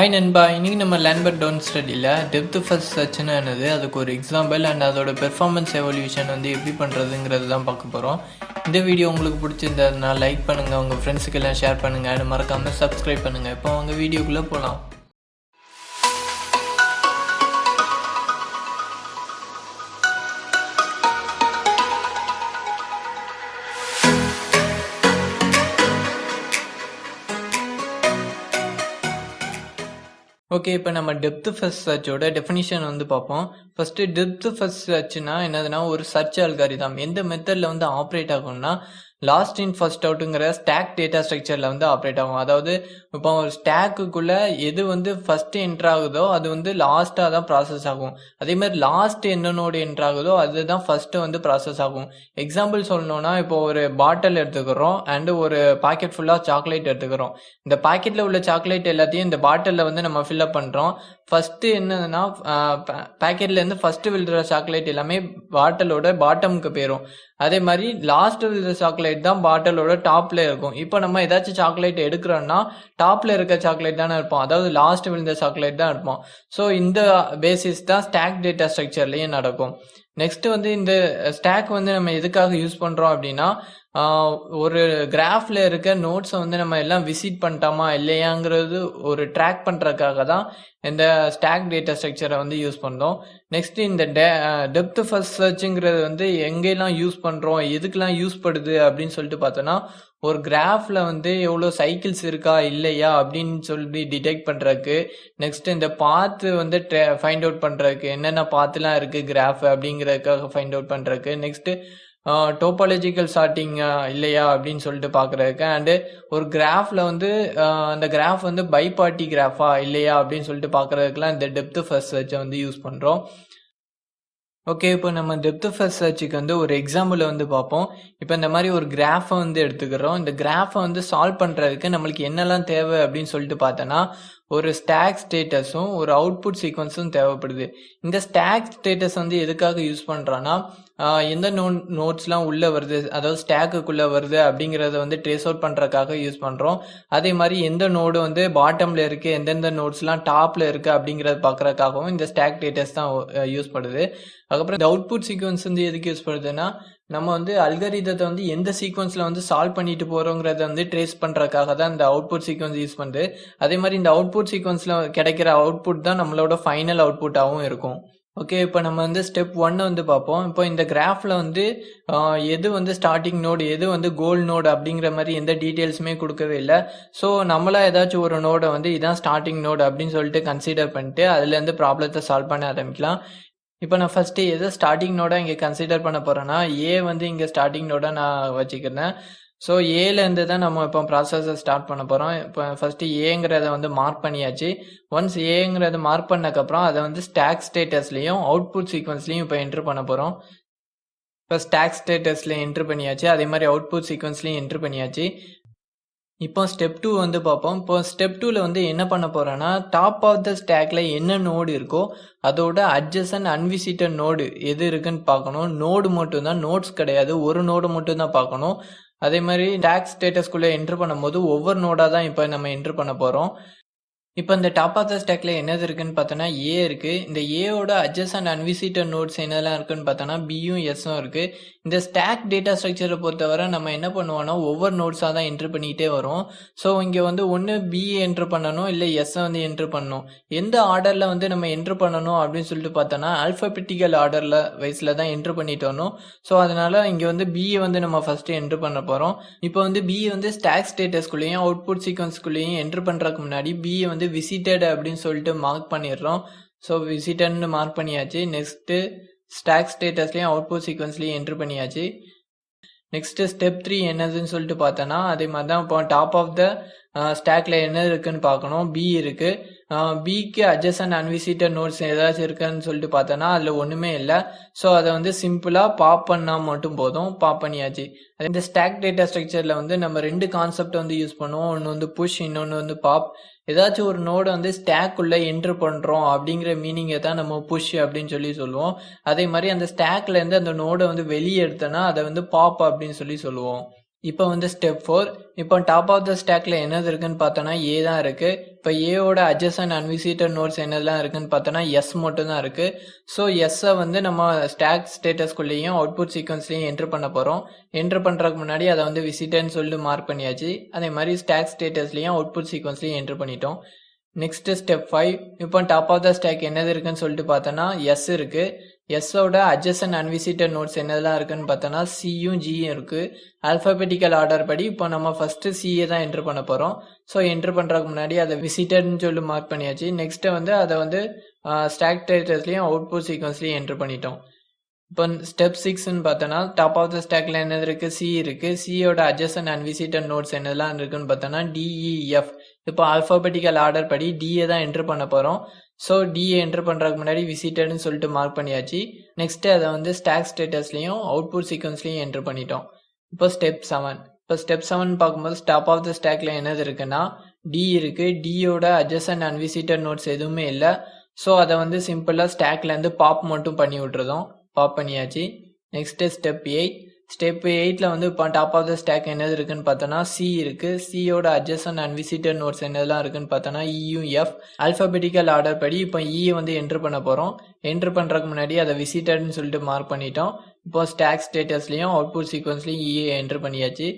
Hi நண்பா, இன்னைக்கு நம்ம லேர்ன் பட் டோன்ட் ஸ்டடியில் டெப்த் ஃபர்ஸ்ட் சர்ச்னா என்னது, அதுக்கு ஒரு எக்ஸாம்பிள் அண்ட் அதோட பெர்ஃபார்மன்ஸ் எவல்யூஷன் வந்து எப்படி பண்ணுறதுங்கிறது தான் பார்க்க போகிறோம். இந்த வீடியோ உங்களுக்கு பிடிச்சிருந்ததுனா லைக் பண்ணுங்கள், உங்கள் ஃப்ரெண்ட்ஸுக்கு எல்லாம் ஷேர் பண்ணுங்கள், அது மறக்காமல் சப்ஸ்கிரைப் பண்ணுங்கள். இப்போ அவங்க வீடியோக்குள்ளே போகலாம். ஓகே, இப்போ நம்ம டெப்த் ஃபர்ஸ்ட் சர்ச்சோட டெஃபினிஷன் வந்து பார்ப்போம். ஃபர்ஸ்ட் டெப்த் ஃபர்ஸ்ட் சர்ச்னா என்னதுன்னா, ஒரு சர்ச் அல்காரிதம் எந்த மெத்தடில் வந்து ஆப்ரேட் ஆகும்னா, லாஸ்ட் இன் ஃபர்ஸ்ட் அவுட்டுங்கிற ஸ்டாக் டேட்டா ஸ்ட்ரக்சரில் வந்து ஆப்ரேட் ஆகும். அதாவது இப்போ ஒரு ஸ்டாக்குக்குள்ள எது வந்து ஃபர்ஸ்ட் என்ட்ரு ஆகுதோ அது வந்து லாஸ்ட்டாக தான் ப்ராசஸ் ஆகும். அதே மாதிரி லாஸ்ட் என்ன நோடு என்ட்ரு ஆகுதோ அதுதான் ஃபர்ஸ்ட் வந்து ப்ராசஸ் ஆகும். எக்ஸாம்பிள் சொல்லணும்னா, இப்போ ஒரு பாட்டில் எடுத்துக்கிறோம் அண்டு ஒரு பாக்கெட் ஃபுல்லாக சாக்லேட் எடுத்துக்கிறோம். இந்த பாக்கெட்டில் உள்ள சாக்லேட் எல்லாத்தையும் இந்த பாட்டிலில் வந்து நம்ம ஃபில்அப் பண்ணுறோம். ஃபர்ஸ்ட் என்னதுன்னா, பேக்கெட்லேருந்து ஃபர்ஸ்ட் விழுற சாக்லேட் எல்லாமே பாட்டிலோட பாட்டமுக்கு போயிடும். அதே மாதிரி லாஸ்ட் விழுற சாக்லேட் தான் பாட்டிலோட டாப்ல இருக்கும். இப்போ நம்ம ஏதாச்சும் சாக்லேட் எடுக்கிறோம்னா டாப்ல இருக்க சாக்லேட் தானே இருப்போம், அதாவது லாஸ்ட் விழுந்த சாக்லேட் தான் இருப்போம். ஸோ இந்த பேசிஸ் தான் ஸ்டாக் டேட்டா ஸ்ட்ரக்சர்லயும் நடக்கும். நெக்ஸ்ட் வந்து இந்த ஸ்டாக் வந்து நம்ம எதுக்காக யூஸ் பண்றோம் அப்படின்னா, ஒரு கிராஃப்ல இருக்க நோட்ஸை வந்து நம்ம எல்லாம் விசிட் பண்ணிட்டோமா இல்லையாங்கிறது ஒரு ட்ராக் பண்றதுக்காக தான் இந்த ஸ்டாக் டேட்டா ஸ்ட்ரக்சரை வந்து யூஸ் பண்ணோம். நெக்ஸ்ட் இந்த டெப்த் ஃபர்ஸ்ட் சர்ச்ங்கிறது வந்து எங்கெல்லாம் யூஸ் பண்றோம், எதுக்கெல்லாம் யூஸ் படுது அப்படின்னு சொல்லிட்டு பார்த்தோன்னா, ஒரு கிராஃப்ல வந்து எவ்வளோ சைக்கிள்ஸ் இருக்கா இல்லையா அப்படின்னு சொல்லி டிடெக்ட் பண்றதுக்கு, நெக்ஸ்ட் இந்த பாத்து வந்து ஃபைண்ட் அவுட் பண்றதுக்கு, என்னென்ன பாத்துலாம் இருக்கு கிராஃப் அப்படிங்கிறதுக்காக ஃபைண்ட் அவுட் பண்றதுக்கு, நெக்ஸ்ட் டோபாலஜிக்கல் சார்ட்டிங் இல்லையா அப்படின்னு சொல்லிட்டு பார்க்குறதுக்கு, அண்டு ஒரு கிராஃபில் வந்து அந்த கிராஃப் வந்து பைபார்ட்டி கிராஃபா இல்லையா அப்படின்னு சொல்லிட்டு பார்க்குறதுக்குலாம் இந்த டெப்த் ஃபர்ஸ்ட் சர்ச்சை வந்து யூஸ் பண்ணுறோம். ஓகே, இப்போ நம்ம டெப்த் ஃபர்ஸ்ட் சர்ச்சுக்கு வந்து ஒரு எக்ஸாம்பிள் வந்து பார்ப்போம். இப்போ இந்த மாதிரி ஒரு கிராஃபை வந்து எடுத்துக்கிறோம். இந்த கிராஃபை வந்து சால்வ் பண்ணுறதுக்கு நம்மளுக்கு என்னெல்லாம் தேவை அப்படின்னு சொல்லிட்டு பார்த்தோன்னா, ஒரு ஸ்டாக் ஸ்டேட்டஸும் ஒரு அவுட்புட் சீக்வன்ஸும் தேவைப்படுது. இந்த ஸ்டாக் ஸ்டேட்டஸ் வந்து எதுக்காக யூஸ் பண்ணுறோன்னா, எந்த நோட்ஸ்லாம் உள்ளே வருது, அதாவது ஸ்டாக்குக்குள்ளே வருது அப்படிங்கிறத வந்து ட்ரேஸ் அவுட் பண்ணுறதுக்காக யூஸ் பண்ணுறோம். அதே மாதிரி எந்த நோடு வந்து பாட்டமில் இருக்குது, எந்தெந்த நோட்ஸ்லாம் டாப்பில் இருக்குது அப்படிங்கிறத பார்க்குறதுக்காகவும் இந்த ஸ்டாக் டேட்டஸ் தான் யூஸ் பண்ணுது. அதுக்கப்புறம் இந்த அவுட்புட் சீக்வன்ஸ் வந்து எதுக்கு யூஸ் பண்ணுதுன்னா, நம்ம வந்து அல்காரிதத்தை வந்து எந்த சீக்வன்ஸில் வந்து சால்வ் பண்ணிட்டு போகிறோங்கிறத வந்து ட்ரேஸ் பண்ணுறதுக்காக தான் இந்த அவுட்புட் சீக்வன்ஸ் யூஸ் பண்ணுது. அதே மாதிரி இந்த அவுட்புட் சீக்வன்ஸில் கிடைக்கிற அவுட்புட் தான் நம்மளோட ஃபைனல் அவுட்புட்டாகவும் இருக்கும். ஓகே, இப்போ நம்ம வந்து ஸ்டெப் 1 வந்து பார்ப்போம். இப்போ இந்த கிராஃபில் வந்து எது வந்து ஸ்டார்டிங் நோடு, எது வந்து கோல் நோடு அப்படிங்கிற மாதிரி எந்த டீட்டெயில்ஸுமே கொடுக்கவே இல்லை. ஸோ நம்மளா ஏதாச்சும் ஒரு நோடை வந்து இதான் ஸ்டார்டிங் நோடு அப்படின்னு சொல்லிட்டு கன்சிடர் பண்ணிட்டு அதுலேருந்து ப்ராப்ளத்தை சால்வ் பண்ண ஆரம்பிக்கலாம். இப்போ நான் ஃபஸ்ட்டு எதை ஸ்டார்டிங் நோட இங்கே கன்சிடர் பண்ண போகிறேன்னா, ஏ வந்து இங்கே ஸ்டார்டிங் நோட நான் வச்சுக்கிறேன். ஸோ ஏலேருந்து தான் நம்ம இப்போ ப்ராசஸை ஸ்டார்ட் பண்ண போகிறோம். இப்போ ஃபஸ்ட்டு ஏங்கிறத வந்து மார்க் பண்ணியாச்சு. ஒன்ஸ் ஏங்கிறத மார்க் பண்ணக்கப்புறம் அதை வந்து ஸ்டாக் ஸ்டேட்டஸ்லையும் அவுட்புட் சீக்வன்ஸ்லையும் இப்போ என்ட்ரு பண்ண போகிறோம். இப்போ ஸ்டாக் ஸ்டேட்டஸில் என்ட்ரு பண்ணியாச்சு, அதே மாதிரி அவுட்புட் சீக்வன்ஸ்லையும் என்ட்ரு பண்ணியாச்சு. இப்போ ஸ்டெப் 2 வந்து பார்ப்போம். இப்போ ஸ்டெப் 2ல வந்து என்ன பண்ண போறேன்னா, டாப் ஆஃப் த ஸ்டாக்ல என்ன நோடு இருக்கோ அதோட அட்ஜசன்ட் அன்விசிட்டட் நோடு எது இருக்குன்னு பார்க்கணும். நோடு மட்டும் தான், நோட்ஸ் கிடையாது. ஒரு நோடு மட்டும் தான் பார்க்கணும். அதே மாதிரி ஸ்டாக் ஸ்டேட்டஸ்குள்ள என்ட்ரு பண்ணும்போது ஒவ்வொரு நோடா தான் இப்போ நம்ம என்ட்ரு பண்ண போறோம். இப்போ இந்த டாப் ஆஃப் த ஸ்டாக்ல என்னது இருக்குன்னு பார்த்தோன்னா ஏ இருக்கு. இந்த ஏவோட அட்ஜசன்ட் அன்விசிட்டட் நோட்ஸ் என்னெல்லாம் இருக்குன்னு பார்த்தோன்னா பியும் எஸ்ஸும் இருக்கு. இந்த ஸ்டாக் டேட்டா ஸ்ட்ரக்சரை பொறுத்தவரை நம்ம என்ன பண்ணுவோம்னா, ஒவ்வொரு நோட்ஸாக தான் என்ட்ரு பண்ணிக்கிட்டே வரும். ஸோ இங்கே வந்து ஒன்று பிஏ என்ட்ரு பண்ணணும், இல்லை எஸ்ஸை வந்து என்ட்ரு பண்ணணும். எந்த ஆர்டரில் வந்து நம்ம என்ட்ரு பண்ணணும் அப்படின்னு சொல்லிட்டு பார்த்தோன்னா, ஆல்ஃபபெட்டிக்கல் ஆர்டரில் வைஸில் தான் என்ட்ரு பண்ணிட்டு வரணும். ஸோ அதனால இங்கே வந்து பிஏ வந்து நம்ம ஃபஸ்ட்டு என்ட்ரு பண்ண போகிறோம். இப்போ வந்து பிஏ வந்து ஸ்டாக் ஸ்டேட்டஸ்குள்ளேயும் அவுட்புட் சீக்வன்ஸ்குள்ளேயும் என்ட்ரு பண்ணுறதுக்கு முன்னாடி பிஏ வந்து விசிட்டட் அப்படின்னு சொல்லிட்டு மார்க் பண்ணிடுறோம். ஸோ விசிட்டட்னு மார்க் பண்ணியாச்சு. நெக்ஸ்ட்டு ஸ்டாக் ஸ்டேட்டஸ்லையும் அவுட்புட் சீக்வன்ஸ்லையும் என்ட்ரு பண்ணியாச்சு. நெக்ஸ்ட் ஸ்டெப் 3 என்னதுன்னு சொல்லிட்டு பார்த்தோன்னா, அதே மாதிரி தான் இப்போ டாப் ஆஃப் த ஸ்டாக்ல என்ன இருக்குன்னு பார்க்கணும். பி இருக்கு. பிக்கு அட்ஜசன்ட் அன்விசிட்டட் நோட்ஸ் ஏதாச்சும் இருக்குன்னு சொல்லிட்டு பார்த்தோன்னா அதில் ஒன்றுமே இல்லை. ஸோ அதை வந்து சிம்பிளாக பாப் பண்ணால் மட்டும் போதும். பாப் பண்ணியாச்சு. இந்த ஸ்டாக் டேட்டா ஸ்ட்ரக்சரில் வந்து நம்ம 2 கான்செப்ட் வந்து யூஸ் பண்ணுவோம். ஒன்று வந்து புஷ், இன்னொன்று வந்து பாப். ஏதாச்சும் ஒரு நோடு வந்து ஸ்டாக்குள்ளே என்ட்ரு பண்ணுறோம் அப்படிங்கிற மீனிங்கை தான் நம்ம புஷ் அப்படின்னு சொல்லி சொல்லுவோம். அதே மாதிரி அந்த ஸ்டாக்லேருந்து அந்த நோடை வந்து வெளியே எடுத்தோன்னா அதை வந்து பாப் அப்படின்னு சொல்லி சொல்லுவோம். இப்போ வந்து ஸ்டெப் 4. இப்போ டாப் ஆஃப் த ஸ்டாக்ல என்னது இருக்குன்னு பார்த்தோன்னா ஏ தான் இருக்கு. இப்போ ஏவோட அட்ஜசன்ட் அன்விசிட்டட் நோட்ஸ் என்னெல்லாம் இருக்குன்னு பார்த்தோன்னா எஸ் மட்டும் தான் இருக்கு. ஸோ எஸ்ஸை வந்து நம்ம ஸ்டாக் ஸ்டேட்டஸ்குள்ளேயும் அவுட்புட் சீக்வன்ஸ்லையும் என்ட்ரு பண்ண போகிறோம். என்ட்ரு பண்ணுறதுக்கு முன்னாடி அதை வந்து விசிட்டர்னு சொல்லிட்டு மார்க் பண்ணியாச்சு. அதே மாதிரி ஸ்டாக் ஸ்டேட்டஸ்லையும் அவுட்புட் சீக்வன்ஸ்லையும் என்ட்ரு பண்ணிட்டோம். Next step 5. இப்போ டாப் ஆஃப் த ஸ்டாக் என்னது இருக்குன்னு சொல்லிட்டு பார்த்தோன்னா எஸ் இருக்கு. எஸ்ஸோட அட்ஜசன்ட் அன்விசிட்டட் நோட்ஸ் என்னதெல்லாம் இருக்குன்னு பார்த்தோன்னா சியும் ஜியும் இருக்கு. ஆல்ஃபபெட்டிக்கல் ஆர்டர் படி இப்போ நம்ம ஃபர்ஸ்ட் சிஏ தான் என்ட்ரு பண்ண போகிறோம். ஸோ என்ட்ரு பண்ணுறதுக்கு முன்னாடி அதை விசிட்டட்னு சொல்லி மார்க் பண்ணியாச்சு. நெக்ஸ்ட் வந்து அதை வந்து ஸ்டாக் ஸ்டேட்டஸ்லையும் அவுட்புட் சீக்வன்ஸ்லையும் என்ட்ரு பண்ணிட்டோம். இப்போ ஸ்டெப் 6ன்னு பார்த்தோன்னா டாப் ஆஃப் த ஸ்டாக்ல என்னது இருக்கு, சி இருக்கு. சியோட அட்ஜசன்ட் அன்விசிட்டட் நோட்ஸ் என்னெல்லாம் இருக்குன்னு பார்த்தோன்னா டிஇஎஃப். இப்போ ஆல்ஃபபெட்டிக்கல் ஆர்டர் படி டிஏ தான் என்ட்ரு பண்ண போகிறோம். ஸோ டிஏ என்ட்ரு பண்ணுறதுக்கு முன்னாடி விசிட்டட்னு சொல்லிட்டு மார்க் பண்ணியாச்சு. நெக்ஸ்ட் அதை வந்து ஸ்டாக் ஸ்டேட்டஸ்லையும் அவுட்புட் சீக்வன்ஸ்லையும் என்ட்ரு பண்ணிட்டோம். இப்போ ஸ்டெப் 7. இப்போ ஸ்டெப் 7 பார்க்கும்போது டாப் ஆஃப் த ஸ்டாக்ல என்னது இருக்குன்னா டி இருக்கு. டியோட அட்ஜசன்ட் அன்விசிட்டட் நோட்ஸ் எதுவுமே இல்லை. ஸோ அதை வந்து சிம்பிளாக ஸ்டாக்லேருந்து பாப் மட்டும் பண்ணி விட்டுறதும். பாப் பண்ணியாச்சு. Next step 8. ஸ்டெப் 8ல வந்து இப்போ டாப் ஆஃப் த ஸ்டாக் என்னது இருக்குன்னு பார்த்தோன்னா சி இருக்கு. சியோட அட்ஜசன்ட் அன்விசிட்டட் நோட்ஸ் என்னெல்லாம் இருக்குன்னு பார்த்தோன்னா இயும் எஃப். ஆல்ஃபபெட்டிக்கல் ஆர்டர் படி இப்போ இயை வந்து என்ட்ரு பண்ண போகிறோம். என்ட்ரு பண்ணுறதுக்கு முன்னாடி அதை விசிட்டட்னு சொல்லிட்டு மார்க் பண்ணிட்டோம். இப்போ ஸ்டாக் ஸ்டேட்டஸ்லையும் அவுட்புட் சீக்வன்ஸ்லையும் இஏ என்ட்ரு பண்ணியாச்சு.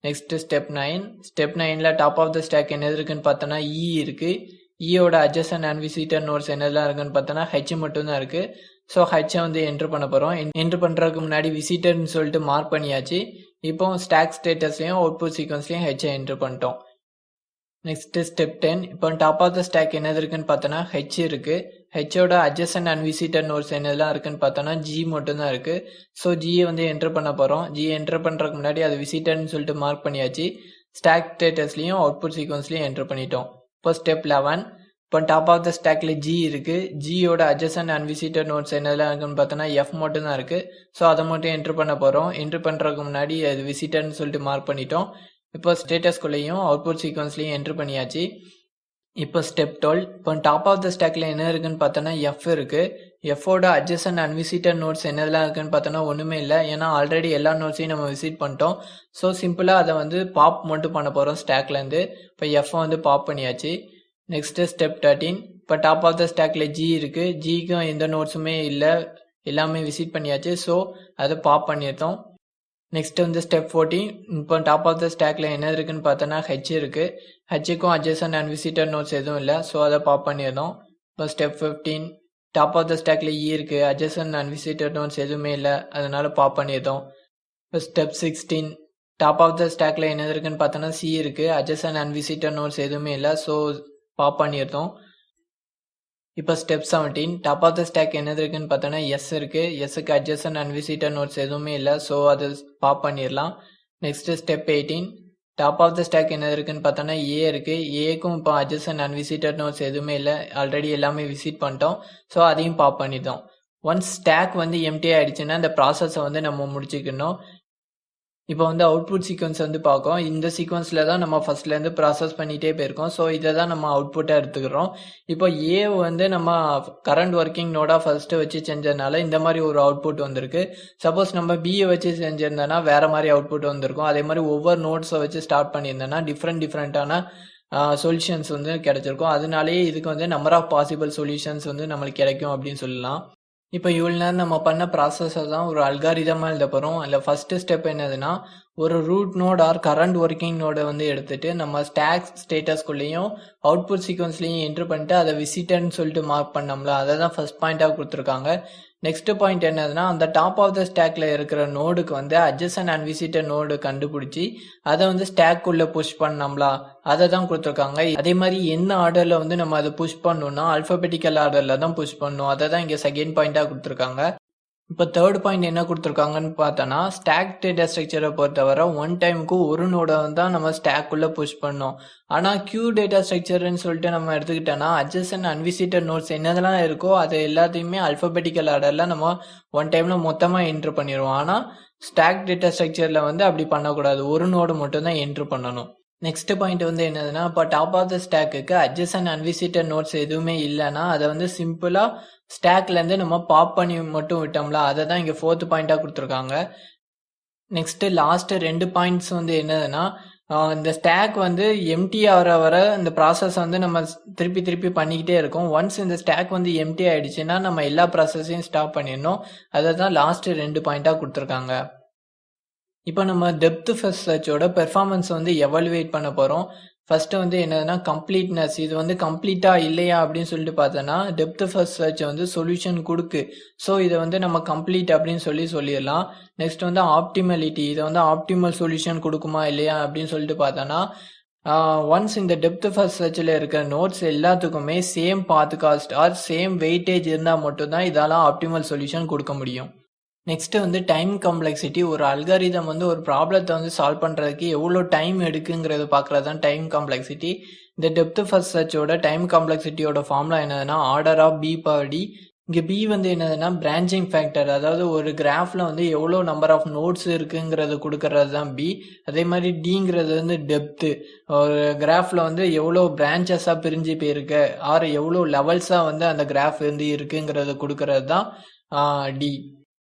Next step 9. ஸ்டெப் 9ல டாப் ஆஃப் த ஸ்டாக் என்னது இருக்குன்னு பார்த்தோன்னா இ இருக்கு. இயோட அட்ஜசன்ட் அன்விசிட்டட் நோட்ஸ் என்னெல்லாம் இருக்குன்னு பார்த்தோன்னா ஹெச் மட்டும் தான் இருக்கு. ஸோ ஹெச்சை வந்து என்ட்ரு பண்ண போகிறோம். என்ட்ரு பண்ணுறதுக்கு முன்னாடி விசிட்டர்னு சொல்லிட்டு மார்க் பண்ணியாச்சு. இப்போ ஸ்டாக் ஸ்டேட்டஸ்லையும் அவுட்புட் சீக்வன்ஸ்லையும் ஹெச்சை என்ட்ரு பண்ணிட்டோம். Next step 10. இப்போ டாப் ஆஃப் த ஸ்டாக் என்னது இருக்குன்னு பார்த்தோன்னா ஹெச் இருக்கு. ஹெச்சோட அட்ஜசன்ட் அன்விசிட்டட் நோட்ஸ் என்னெல்லாம் இருக்குன்னு பார்த்தோன்னா ஜி மட்டும் தான் இருக்கு. ஸோ ஜியை வந்து என்ட்ரு பண்ண போகிறோம். ஜி என்ட்ரு பண்ணுறதுக்கு முன்னாடி அது விசிட்டர்னு சொல்லிட்டு மார்க் பண்ணியாச்சு. ஸ்டாக் ஸ்டேட்டஸ்லையும் அவுட்புட் சீக்வன்ஸ்லையும் என்ட்ரு பண்ணிட்டோம். இப்போ ஸ்டெப் 11. இப்போ டாப் ஆஃப் த ஸ்டாக்ல ஜி இருக்கு. ஜியோட அட்ஜசன்ட் அன்விசிட்டட் நோட்ஸ் என்னெல்லாம் இருக்குன்னு பார்த்தோன்னா எஃப் மட்டும் தான் இருக்கு. ஸோ அதை மட்டும் என்ட்ரு பண்ண போகிறோம். என்ட்ரு பண்ணுறதுக்கு முன்னாடி அது விசிட்டர்னு சொல்லிட்டு மார்க் பண்ணிட்டோம். இப்போ ஸ்டேட்டஸ்குள்ளேயும் அவுட்புட் சீக்வன்ஸ்லையும் என்ட்ரு பண்ணியாச்சு. இப்போ ஸ்டெப் 12. இப்போ டாப் ஆஃப் த ஸ்டாக்ல என்ன இருக்குன்னு பார்த்தோன்னா எஃப் இருக்கு. எஃபோட அட்ஜசன்ட் அன்விசிட்டட் நோட்ஸ் என்னெல்லாம் இருக்குன்னு பார்த்தோன்னா ஒன்றுமே இல்லை. ஏன்னா ஆல்ரெடி எல்லா நோட்ஸையும் நம்ம விசிட் பண்ணிட்டோம். ஸோ சிம்பிளாக அதை வந்து பாப் மட்டும் பண்ண போகிறோம் ஸ்டாக்லேருந்து. இப்போ எஃப் வந்து பாப் பண்ணியாச்சு. Next step 13. இப்போ டாப் ஆஃப் த ஸ்டாக்ல ஜி இருக்கு. ஜிக்கும் எந்த நோட்ஸுமே இல்லை, எல்லாமே விசிட் பண்ணியாச்சு. ஸோ அதை பாப் பண்ணிட்டோம். நெக்ஸ்ட் வந்து ஸ்டெப் 14. இப்போ டாப் ஆஃப் த ஸ்டாக்ல என்ன இருக்குன்னு பார்த்தோன்னா ஹெச் இருக்கு. ஹெச்சுக்கும் அட்ஜசன்ட் அன்விசிட்டட் நோட்ஸ் எதுவும் இல்லை. ஸோ அதை பாப் பண்ணியிருந்தோம். இப்போ ஸ்டெப் 15. டாப் ஆஃப் த ஸ்டாக்ல இ இருக்கு. அட்ஜசன்ட் அன்விசிட்டட் நோட்ஸ் எதுவுமே இல்லை, அதனால பாப் பண்ணியிருந்தோம். இப்போ ஸ்டெப் 16. டாப் ஆஃப் த ஸ்டாக்ல என்ன இருக்குன்னு பார்த்தோன்னா சி இருக்கு. அட்ஜசன்ட் அன்விசிட்டட் நோட்ஸ் எதுவுமே இல்லை. ஸோ பாப் பண்ணியிருந்தோம். இப்போ step 17. Top of the stack என்னது இருக்குன்னு பார்த்தோன்னா எஸ் இருக்கு. எஸ்ஸுக்கு அட்ஜசன்ட் அன்விசிட்டட் நோட்ஸ் எதுவுமே இல்லை. ஸோ அது பாப் பண்ணிடலாம். Next step 18. Top of the stack என்னது இருக்குன்னு பார்த்தோன்னா ஏ இருக்கு. ஏக்கும் இப்போ அட்ஜசன்ட் அன்விசிட்டட் நோட்ஸ் எதுவுமே இல்லை, ஆல்ரெடி எல்லாமே விசிட் பண்ணிட்டோம். ஸோ அதையும் பாப் பண்ணிட்டோம். ஒன்ஸ் ஸ்டாக் வந்து எம்டி ஆயிடுச்சுன்னா இந்த ப்ராசஸை வந்து நம்ம முடிச்சுக்கணும். இப்போ வந்து அவுட்புட் சீக்வன்ஸ் வந்து பார்க்கும். இந்த சீக்வன்ஸில் தான் நம்ம ஃபர்ஸ்ட்லேருந்து ப்ராசஸ் பண்ணிகிட்டே போயிருக்கோம். ஸோ இதை தான் நம்ம அவுட்புட்டாக எடுத்துக்கிறோம். இப்போ ஏ வந்து நம்ம கரண்ட் ஒர்க்கிங் நோடாக ஃபர்ஸ்ட்டு வச்சு செஞ்சதுனால இந்த மாதிரி ஒரு அவுட்புட் வந்திருக்கு. சப்போஸ் நம்ம பிஏ வச்சு செஞ்சிருந்தோன்னா வேறு மாதிரி அவுட்புட் வந்திருக்கும். அதே மாதிரி ஒவ்வொரு நோட்ஸை வச்சு ஸ்டார்ட் பண்ணியிருந்தோன்னா டிஃப்ரெண்ட்டான சொல்யூஷன்ஸ் வந்து கிடைச்சிருக்கும். அதனாலேயே இதுக்கு வந்து நம்பர் ஆஃப் பாசிபிள் சொல்யூஷன்ஸ் வந்து நம்மளுக்கு கிடைக்கும் அப்படின்னு சொல்லலாம். இப்போ இவ்வளோ நேரம் நம்ம பண்ண ப்ராசஸை தான் ஒரு அல்காரிதமாக எழுத போகிறோம். அதில் ஃபஸ்ட்டு ஸ்டெப் என்னதுன்னா ஒரு root node or current working நோடை வந்து எடுத்துட்டு நம்ம ஸ்டாக் ஸ்டேட்டஸ்குள்ளேயும் அவுட்புட் சீக்வன்ஸ்லையும் என்ட்ரு பண்ணிட்டு அதை விசிட்டர்னு சொல்லிட்டு மார்க் பண்ணோம்ல, அதை தான் ஃபர்ஸ்ட் பாயிண்டாக கொடுத்துருக்காங்க. நெக்ஸ்ட் பாயிண்ட் என்னதுன்னா அந்த டாப் ஆஃப் த ஸ்டாக்ல இருக்கிற நோடுக்கு வந்து அட்ஜசன்ட் அன்விசிட்டட் நோடு கண்டுபிடிச்சி அதை வந்து ஸ்டாக் உள்ள புஷ் பண்ணோம்ல, அதை தான் கொடுத்துருக்காங்க. அதே மாதிரி என்ன ஆர்டர்ல வந்து நம்ம அதை புஷ் பண்ணணும்னா ஆல்பபெட்டிக்கல் ஆர்டர்ல தான் புஷ் பண்ணணும். அதை தான் இங்கே செகண்ட் பாயிண்டா கொடுத்துருக்காங்க. இப்போ தேர்ட் பாயிண்ட் என்ன கொடுத்துருக்காங்கன்னு பார்த்தோன்னா ஸ்டாக் டேட்டா ஸ்ட்ரக்சரை பொறுத்தவரை ஒன் டைமுக்கு ஒரு நோடை தான் நம்ம ஸ்டாக்குள்ளே புஷ் பண்ணோம். ஆனால் கியூ டேட்டா ஸ்ட்ரக்சர்னு சொல்லிட்டு நம்ம எடுத்துக்கிட்டோன்னா அட்ஜசன்ட் அன்விசிட்டட் நோட்ஸ் என்னதெல்லாம் இருக்கோ அது எல்லாத்தையுமே அல்பபெட்டிக்கல் ஆர்டரில் நம்ம ஒன் டைமில் மொத்தமாக என்ட்ரு பண்ணிடுவோம். ஆனால் ஸ்டாக் டேட்டா ஸ்ட்ரக்சரில் வந்து அப்படி பண்ணக்கூடாது, ஒரு நோடு மட்டும் தான் என்ட்ரு பண்ணணும். நெக்ஸ்ட் பாயிண்ட் வந்து என்னதுன்னா இப்போ top of the stack adjacent unvisited nodes எதுவுமே இல்லைன்னா அதை வந்து சிம்பிளாக ஸ்டாக்லேருந்து நம்ம பாப் பண்ணி மட்டும் விட்டோம்ல, அதை தான் இங்கே ஃபோர்த் பாயிண்டாக கொடுத்துருக்காங்க. நெக்ஸ்ட் லாஸ்ட் 2 பாயிண்ட்ஸ் வந்து என்னதுன்னா, இந்த ஸ்டாக் வந்து எம்டி ஆகிற வர இந்த ப்ராசஸ் வந்து நம்ம திருப்பி திருப்பி பண்ணிக்கிட்டே இருக்கோம். ஒன்ஸ் இந்த ஸ்டாக் வந்து எம்டி ஆயிடுச்சுன்னா நம்ம எல்லா ப்ராசஸையும் ஸ்டாப் பண்ணிடணும். அதை தான் லாஸ்ட் 2 பாயிண்டாக கொடுத்துருக்காங்க. இப்போ நம்ம டெப்த் ஃபர்ஸ்ட் சர்ச்சோட பெர்ஃபார்மன்ஸ் வந்து எவாலுவேட் பண்ண போகிறோம். ஃபர்ஸ்ட் வந்து என்னதுன்னா கம்ப்ளீட்னஸ், இது வந்து கம்ப்ளீட்டா இல்லையா அப்படின்னு சொல்லிட்டு பார்த்தோன்னா டெப்த் ஃபர்ஸ்ட் சர்ச் வந்து சொல்யூஷன் கொடுக்கு. ஸோ இதை வந்து நம்ம கம்ப்ளீட் அப்படின்னு சொல்லிடலாம். நெக்ஸ்ட் வந்து ஆப்டிமலிட்டி, இதை வந்து ஆப்டிமல் சொல்யூஷன் கொடுக்குமா இல்லையா அப்படின்னு சொல்லிட்டு பார்த்தோன்னா ஒன்ஸ் இந்த டெப்த் ஃபர்ஸ்ட் சர்ச்சில் இருக்கிற நோட்ஸ் எல்லாத்துக்குமே same path cost or same weightage இருந்தால் மட்டும்தான் இதால ஆப்டிமல் சொல்யூஷன் கொடுக்க முடியும். நெக்ஸ்ட் வந்து டைம் காம்ப்ளெக்சிட்டி. ஒரு அல்காரிதம் வந்து ஒரு ப்ராப்ளத்தை வந்து சால்வ் பண்ணுறதுக்கு எவ்வளோ டைம் எடுக்குங்கிறது பார்க்குறது தான் டைம் காம்ப்ளெக்சிட்டி. இந்த டெப்த் ஃபர்ஸ்ட் சர்ச்சோட டைம் காம்ப்ளெக்சிட்டியோட ஃபார்முலா என்னதுன்னா order of B power D. இங்கே பி வந்து என்னதுன்னா பிரான்ச்சிங் ஃபேக்டர், அதாவது ஒரு கிராஃபில் வந்து எவ்வளோ நம்பர் ஆஃப் நோட்ஸ் இருக்குங்கிறது கொடுக்கறது தான் பி. அதே மாதிரி டிங்கிறது வந்து டெப்த்து, ஒரு கிராஃபில் வந்து எவ்வளோ பிரான்ச்சஸாக பிரிஞ்சு போயிருக்கு ஆர் எவ்வளோ லெவல்ஸாக வந்து அந்த கிராஃப் வந்து இருக்குங்கிறது கொடுக்கறது தான் டி.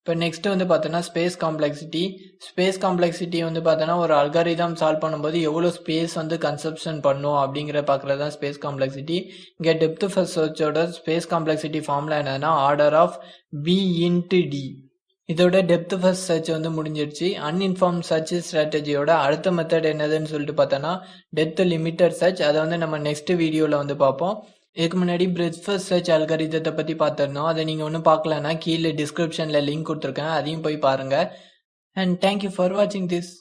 இப்போ நெக்ஸ்ட் வந்து பார்த்தோன்னா ஸ்பேஸ் காம்ப்ளெக்சிட்டி. ஸ்பேஸ் காம்ப்ளெக்சிட்டி வந்து பார்த்தோன்னா ஒரு அல்காரிதம் சால்வ் பண்ணும்போது எவ்வளோ ஸ்பேஸ் வந்து கன்சப்ஷன் பண்ணும் அப்படிங்கிற பார்க்குறது தான் ஸ்பேஸ் காம்ப்ளெக்சிட்டி. இங்கே டெப்த் ஃபர்ஸ்ட் சர்ச்சோட ஸ்பேஸ் காம்ப்ளெக்சிட்டி ஃபார்முலா என்னன்னா order of B into D. இதோட டெப்த் ஃபர்ஸ்ட் சர்ச் வந்து முடிஞ்சிடுச்சு. அன்இன்ஃபார்ம் சர்ச் ஸ்ட்ராட்டஜியோட அடுத்த மெத்தட் என்னதுன்னு சொல்லிட்டு பார்த்தோன்னா டெப்த் லிமிட்டட் சர்ச். அதை வந்து நம்ம நெக்ஸ்ட் வீடியோவில் வந்து பார்ப்போம். இதுக்கு முன்னாடி பிரெத் ஃபர்ஸ்ட் சர்ச் அல்காரிதத்தை பற்றி பார்த்துருந்தோம். அதை நீங்கள் ஒன்றும் பார்க்கலன்னா கீழே டிஸ்கிரிப்ஷனில் லிங்க் கொடுத்துருக்கேன், அதையும் போய் பாருங்கள். அண்ட் தேங்க்யூ ஃபார் வாட்சிங் திஸ்.